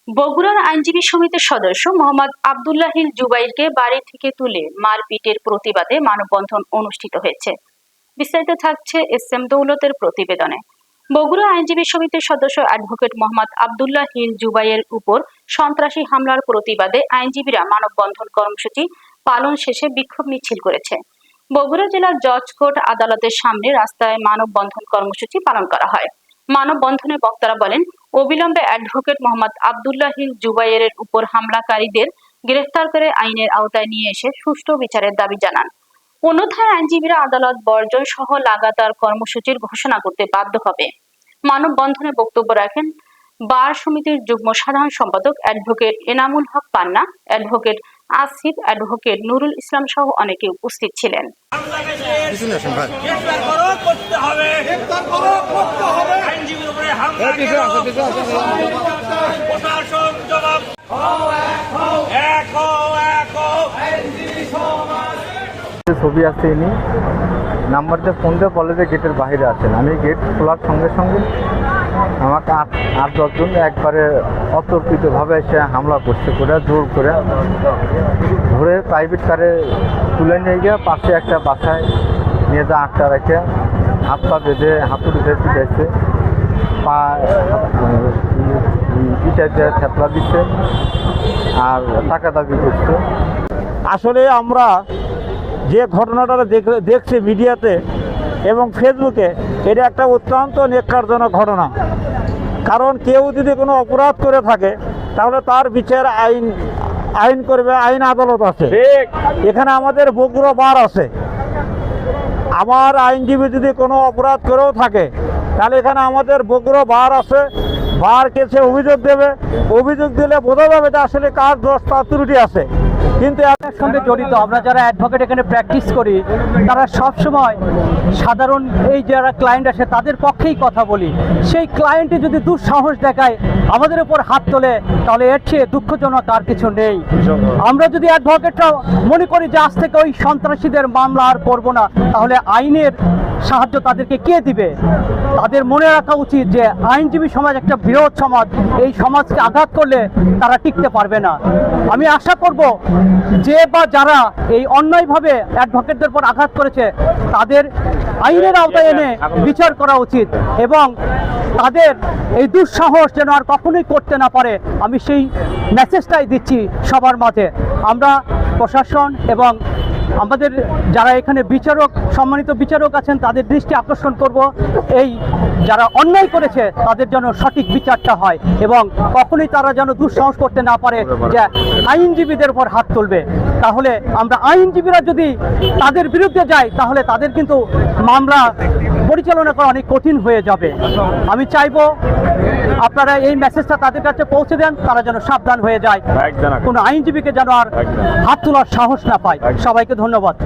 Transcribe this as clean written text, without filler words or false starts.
বগুড়ার আইনজীবী সমিতির সদস্য মোহাম্মদ আব্দুল্লাহ হিল জুবাইরকে বাড়ি থেকে তুলে মারপিটের প্রতিবাদে মানববন্ধন অনুষ্ঠিত হয়েছে। বিস্তারিত থাকছে এস.এম. দৌলতের প্রতিবেদনে। বগুড়া আইনজীবী সমিতির সদস্য অ্যাডভোকেট মোহাম্মদ আব্দুল্লাহ হিল জুবাইরের উপর সন্ত্রাসী হামলার প্রতিবাদে আইনজীবীরা মানববন্ধন কর্মসূচি পালন শেষে বিক্ষোভ মিছিল করেছে। বগুড়া জেলার জজ কোর্ট আদালতের সামনে রাস্তায় মানববন্ধন কর্মসূচি পালন করা হয়। মানববন্ধনে বক্তারা বলেন, অবিলম্বে অ্যাডভোকেট মোহাম্মদ আব্দুল্লাহ হিল জুবাইরের উপর হামলাকারীদের গ্রেফতার করে আইনের আওতায় নিয়ে এসে সুষ্ঠু বিচারের দাবি জানান। অন্যথায় আইনজীবীরা আদালত বর্জন সহ লাগাতার কর্মসূচির ঘোষণা করতে বাধ্য হবে। মানববন্ধনে বক্তব্য রাখেন বার সমিতির যুগ্ম সাধারণ সম্পাদক অ্যাডভোকেট এনামুল হক পান্না, অ্যাডভোকেট আসিফ, অ্যাডভোকেট নুরুল ইসলাম সহ অনেকে উপস্থিত ছিলেন। ছবি আছে, ইনি নাম্বারটা ফোন দিয়ে বলে যে গেটের বাইরে আছেন। আমি গেট খোলার সঙ্গে সঙ্গে আমাকে আট দশজন একবারে অতর্কিতভাবে এসে হামলা করছে, করে জোর করে ধরে প্রাইভেট কারে তুলে নিয়ে গিয়ে পাশে একটা বাসায় নিয়ে যা আটটা রেখে হাত পা বেঁধে হাতুড়ি দিয়েছে, পা ইটা দিয়ে থেতলা দিচ্ছে আর টাকা দাবি করছে। আসলে আমরা যে ঘটনাটা দেখছি মিডিয়াতে এবং ফেসবুকে, এটা একটা অত্যন্ত ন্যাক্কারজনক ঘটনা। কারণ কেউ যদি কোনো অপরাধ করে থাকে তাহলে তার বিচার আইন করবে, আইন আদালত আছে। এখানে আমাদের বগুড়া বার আছে। আমার আইনজীবী যদি কোনো অপরাধ করেও থাকে তাহলে এখানে আমাদের বগুড়া বার আছে। বার কেসে অভিযোগ দেবে, অভিযোগ দিলে বোঝা যাবে যে আসলে কার দোষ তার ত্রুটি আছে। কিন্তু এর সঙ্গে জড়িত আমরা যারা অ্যাডভোকেট এখানে প্র্যাকটিস করি, তারা সব সময় সাধারণ এই যারা ক্লায়েন্ট আসে তাদের পক্ষেই কথা বলি। সেই ক্লায়েন্টে যদি দুঃসাহস দেখায়, আমাদের উপর হাত তোলে, তাহলে এর চেয়ে দুঃখজনক আর কিছু নেই। আমরা যদি অ্যাডভোকেটরা মনে করি যে আজ থেকে ওই সন্ত্রাসীদের মামলা আর করবো না, তাহলে আইনের সাহায্য তাদেরকে কে দিবে? তাদের মনে রাখা উচিত যে আইনজীবী সমাজ একটা বৃহৎ সমাজ, এই সমাজকে আঘাত করলে তারা টিকতে পারবে না। আমি আশা করব যে বা যারা এই অন্যায়ভাবে অ্যাডভোকেটদের উপর আঘাত করেছে তাদের আইনের আওতায় এনে বিচার করা উচিত এবং তাদের এই দুঃসাহস যেন আর কখনোই করতে না পারে। আমি সেই মেসেজটাই দিচ্ছি সবার মাঝে। আমরা প্রশাসন এবং আমাদের যারা এখানে বিচারক, সম্মানিত বিচারক আছেন, তাদের দৃষ্টি আকর্ষণ করব, এই যারা অন্যায় করেছে তাদের যেন সঠিক বিচারটা হয় এবং কখনোই তারা যেন দুঃসাহস করতে না পারে যে আইনজীবীদের উপর হাত তুলবে। তাহলে আমরা আইনজীবীরা যদি তাদের বিরুদ্ধে যাই তাহলে তাদের কিন্তু মামলা পরিচালনা করা অনেক কঠিন হয়ে যাবে। আমি চাইবো আপনারা এই মেসেজটা তাদের কাছে পৌঁছে দেন, তারা যেন সাবধান হয়ে যায়, কোনো আইনজীবীকে যেন আর হাত তোলার সাহস না পায়। সবাইকে ধন্যবাদ।